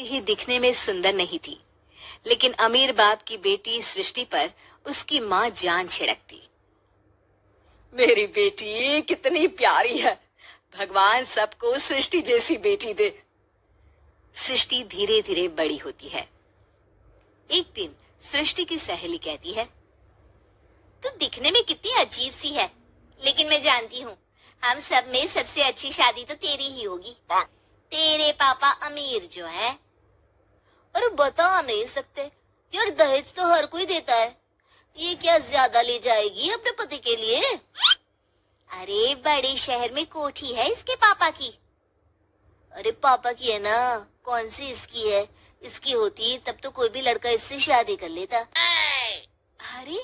ही दिखने में सुंदर नहीं थी, लेकिन अमीर बाप की बेटी सृष्टि पर उसकी माँ जान छिड़कती। मेरी बेटी कितनी प्यारी है, भगवान सबको सृष्टि जैसी बेटी दे। सृष्टि धीरे धीरे बड़ी होती है। एक दिन सृष्टि की सहेली कहती है, तू दिखने में कितनी अजीब सी है, लेकिन मैं जानती हूँ हम सब में सबसे अच्छी शादी तो तेरी ही होगी। तेरे पापा अमीर जो है। और बता नहीं सकते यार, दहेज तो हर कोई देता है, ये क्या ज्यादा ले जाएगी अपने पति के लिए? अरे बड़े शहर में कोठी है इसके पापा की। अरे पापा की है ना, कौन सी इसकी है? इसकी होती तब तो कोई भी लड़का इससे शादी कर लेता। अरे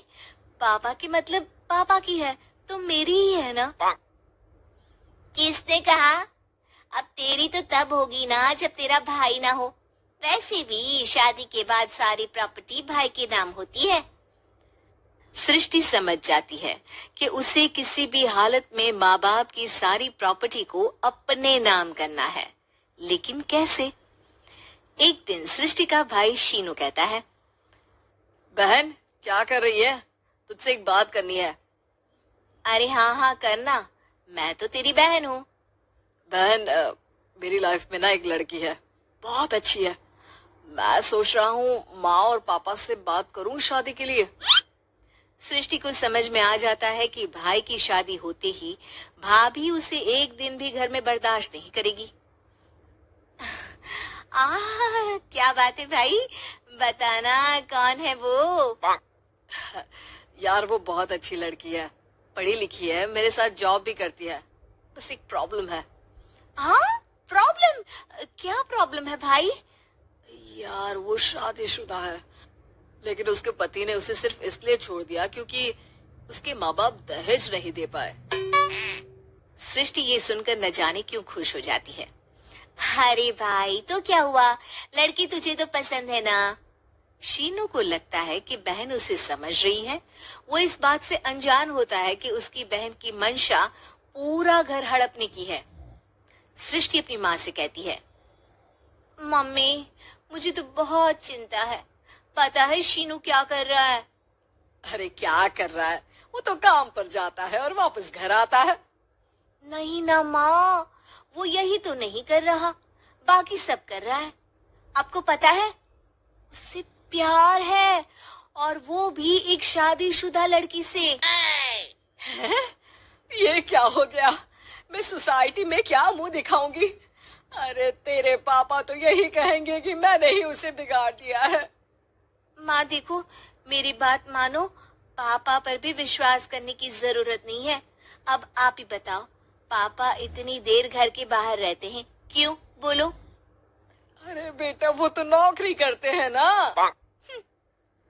पापा की मतलब पापा की है तो मेरी ही है ना? किसने कहा? अब तेरी तो तब होगी ना जब तेरा भाई ना हो। वैसे भी शादी के बाद सारी प्रॉपर्टी भाई के नाम होती है। सृष्टि समझ जाती है कि उसे किसी भी हालत में माँ बाप की सारी प्रॉपर्टी को अपने नाम करना है, लेकिन कैसे? एक दिन सृष्टि का भाई शीनू कहता है, बहन क्या कर रही है? तुझसे एक बात करनी है। अरे हाँ करना, मैं तो तेरी बहन हूँ। बहन मेरी लाइफ में ना एक लड़की है, बहुत अच्छी है। मैं सोच रहा हूँ माँ और पापा से बात करूँ शादी के लिए। सृष्टि को समझ में आ जाता है कि भाई की शादी होते ही भाभी उसे एक दिन भी घर में बर्दाश्त नहीं करेगी। क्या बात है भाई, बताना कौन है वो? यार वो बहुत अच्छी लड़की है, पढ़ी लिखी है, मेरे साथ जॉब भी करती है। बस एक प्रॉब्लम है। हाँ प्रॉब्लम? क्या प्रॉब्लम है भाई? यार वो शादीशुदा है, लेकिन उसके पति ने उसे सिर्फ इसलिए छोड़ दिया क्योंकि उसके माँ बाप दहेज नहीं दे पाए। सृष्टि ये सुनकर न जाने क्यों खुश हो जाती है। अरे भाई तो क्या हुआ, लड़की तुझे तो पसंद है ना? शीनू को लगता है कि बहन उसे समझ रही है। वो इस बात से अनजान होता है कि उसकी बहन की मंशा पूरा घर हड़पने की है। सृष्टि अपनी माँ से कहती है, मम्मी मुझे तो बहुत चिंता है, पता है शीनू क्या कर रहा है? अरे क्या कर रहा है, वो तो काम पर जाता है और वापस घर आता है। नहीं ना माँ, वो यही तो नहीं कर रहा, बाकी सब कर रहा है। आपको पता है उससे प्यार है, और वो भी एक शादीशुदा लड़की से। है? ये क्या हो गया? मैं सोसाइटी में क्या मुंह दिखाऊंगी? अरे तेरे पापा तो यही कहेंगे कि मैंने ही उसे बिगाड़ दिया है। माँ देखो, मेरी बात मानो, पापा पर भी विश्वास करने की जरूरत नहीं है। अब आप ही बताओ, पापा इतनी देर घर के बाहर रहते हैं क्यों? बोलो। अरे बेटा वो तो नौकरी करते हैं ना।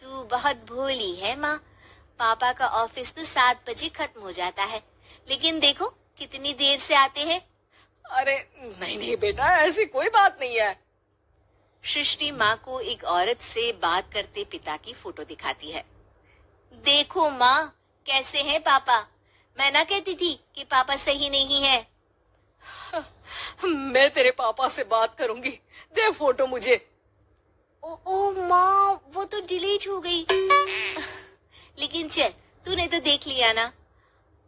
तू बहुत भोली है माँ, पापा का ऑफिस तो 7 बजे खत्म हो जाता है, लेकिन देखो कितनी देर से आते हैं। अरे नहीं बेटा, ऐसी कोई बात नहीं है। सृष्टि माँ को एक औरत से बात करते पिता की फोटो दिखाती है। देखो माँ कैसे हैं पापा, मैं ना कहती थी कि पापा सही नहीं है। मैं तेरे पापा से बात करूंगी, दे फोटो मुझे। ओ माँ वो तो डिलीट हो गई। लेकिन चल, तूने तो देख लिया ना,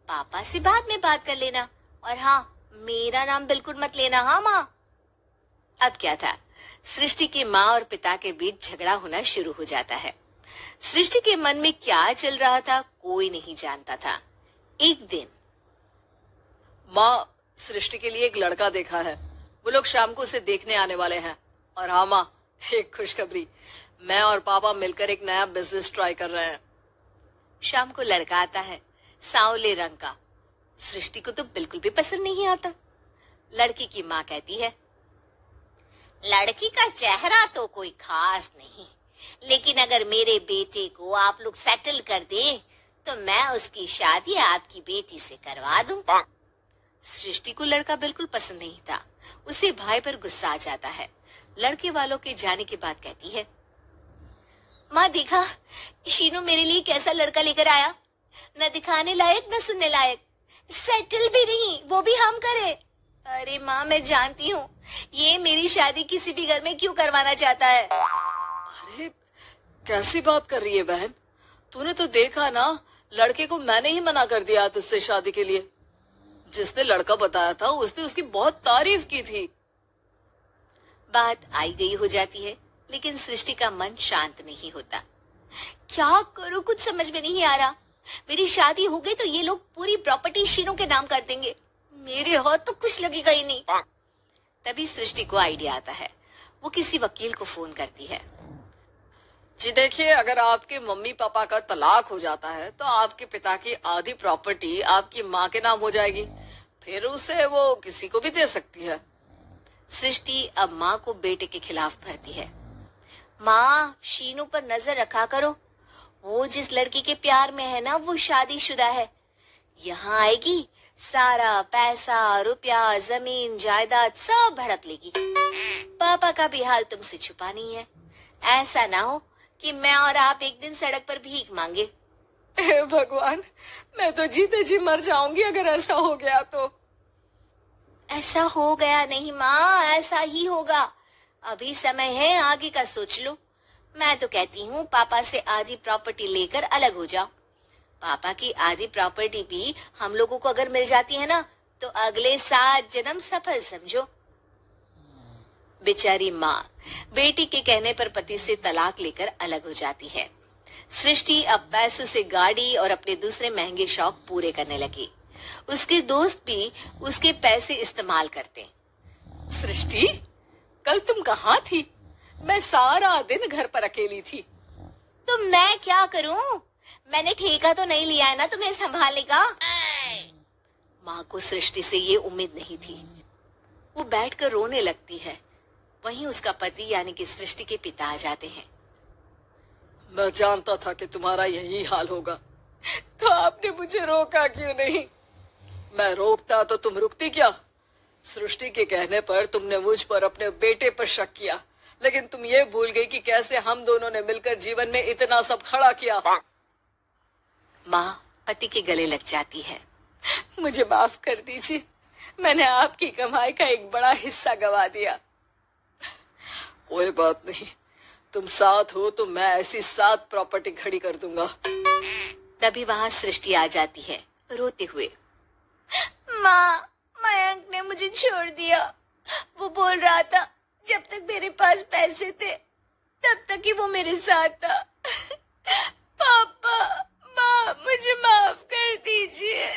पापा से बाद में बात कर लेना, और हाँ मेरा नाम बिल्कुल मत लेना। हाँ माँ। अब क्या था, सृष्टि के माँ और पिता के बीच झगड़ा होना शुरू हो जाता है। सृष्टि के मन में क्या चल रहा था कोई नहीं जानता था। एक दिन, माँ सृष्टि के लिए एक लड़का देखा है, वो लोग शाम को उसे देखने आने वाले हैं। और हाँ माँ, एक खुशखबरी, मैं और पापा मिलकर एक नया बिजनेस ट्राई कर रहे हैं। शाम को लड़का आता है, सांवले रंग का। सृष्टि को तो बिल्कुल भी पसंद नहीं आता। लड़की की माँ कहती है, लड़की का चेहरा तो कोई खास नहीं, लेकिन अगर मेरे बेटे को आप लोग सेटल कर दें तो मैं उसकी शादी आपकी बेटी से करवा दूं। सृष्टि को लड़का बिल्कुल पसंद नहीं था। उसे भाई पर गुस्सा आ जाता है। लड़के वालों के जाने के बाद कहती है, माँ देखा शीनू मेरे लिए कैसा लड़का लेकर आया, न दिखाने लायक न सुनने लायक, सेटल भी नहीं, वो भी हम करे। अरे माँ मैं जानती हूँ ये मेरी शादी किसी भी घर में क्यों करवाना चाहता है? अरे कैसी बात कर रही है बहन, तूने तो देखा ना, लड़के को मैंने ही मना कर दिया तुझसे शादी के लिए। जिसने लड़का बताया था उसने उसकी बहुत तारीफ की थी। बात आई गई हो जाती है, लेकिन सृष्टि का मन शांत नहीं होता। क्या करूं, कुछ समझ में नहीं आ रहा। मेरी शादी हो गई तो ये लोग पूरी प्रॉपर्टी शीनू के नाम कर देंगे, मेरे हाथ तो कुछ लगेगा ही नहीं। तभी सृष्टि को आइडिया आता है। वो किसी वकील को फोन करती है। जी देखिए, अगर आपके मम्मी पापा का तलाक हो जाता है तो आपके पिता की आधी प्रॉपर्टी आपकी माँ के नाम हो जाएगी, फिर उसे वो किसी को भी दे सकती है। सृष्टि अब माँ को बेटे के खिलाफ भरती है। माँ, शीनू पर नजर रखा करो, वो जिस लड़की के प्यार में है ना वो शादीशुदा है। यहाँ आएगी, सारा पैसा, रुपया, जमीन, जायदाद सब हड़प लेगी। पापा का भी हाल तुमसे छुपा नहीं है। ऐसा ना हो कि मैं और आप एक दिन सड़क पर भीख मांगे। हे भगवान, मैं तो जीते जी मर जाऊंगी अगर ऐसा हो गया तो। ऐसा हो गया नहीं माँ, ऐसा ही होगा। अभी समय है, आगे का सोच लो। मैं तो कहती हूँ पापा से आधी प्रॉपर्टी लेकर अलग हो जाओ। पापा की आधी प्रॉपर्टी भी हम लोगों को अगर मिल जाती है ना तो अगले 7 जन्म सफल समझो। बेचारी माँ बेटी के कहने पर पति से तलाक लेकर अलग हो जाती है। सृष्टि अब पैसों से गाड़ी और अपने दूसरे महंगे शौक पूरे करने लगी। उसके दोस्त भी उसके पैसे इस्तेमाल करते। सृष्टि, कल तुम कहाँ थी? मैं सारा दिन घर पर अकेली थी। तो मैं क्या करूं? मैंने ठेका तो नहीं लिया है ना तुम्हें संभालने का। माँ को सृष्टि से ये उम्मीद नहीं थी। वो बैठकर रोने लगती है। वहीं उसका पति यानी कि सृष्टि के पिता आ जाते हैं। मैं जानता था कि तुम्हारा यही हाल होगा, तो आपने मुझे रोका क्यों नहीं? मैं रोकता तो तुम रुकती क्या? सृष्टि के कहने पर तुमने मुझ पर अपने बेटे पर शक किया, लेकिन तुम ये भूल गई कि कैसे हम दोनों ने मिलकर जीवन में इतना सब खड़ा किया। माँ पति के गले लग जाती है। मुझे माफ कर दीजिए, मैंने आपकी कमाई का एक बड़ा हिस्सा गवा दिया। कोई बात नहीं, तुम साथ हो तो मैं ऐसी 7 प्रॉपर्टी खड़ी कर दूंगा। तभी वहाँ सृष्टि आ जाती है रोते हुए। माँ, मयंक ने मुझे छोड़ दिया। वो बोल रहा था जब तक मेरे पास पैसे थे तब तक ही वो मेरे साथ था। पापा, माँ, मुझे माफ कर दीजिए।